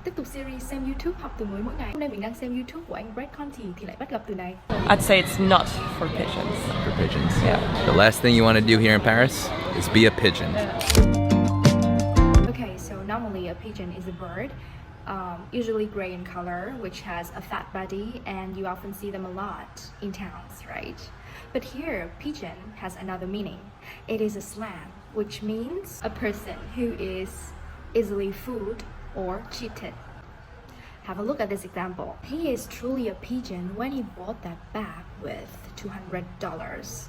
Tiếp tục series xem YouTube học từ mới mỗi ngày. Hôm nay mình đang xem YouTube của anh Brett Conti thì lại bắt gặp từ này. I'd say it's not for pigeons. For pigeons. Yeah. The last thing you want to do here in Paris is be a pigeon. Okay, so normally a pigeon is a bird, usually gray in color, which has a fat body, and you often see them a lot in towns, right? But here, pigeon has another meaning. It is a slang, which means a person who is easily fooled or cheated. Have a look at this example. He is truly a pigeon when he bought that bag with $200.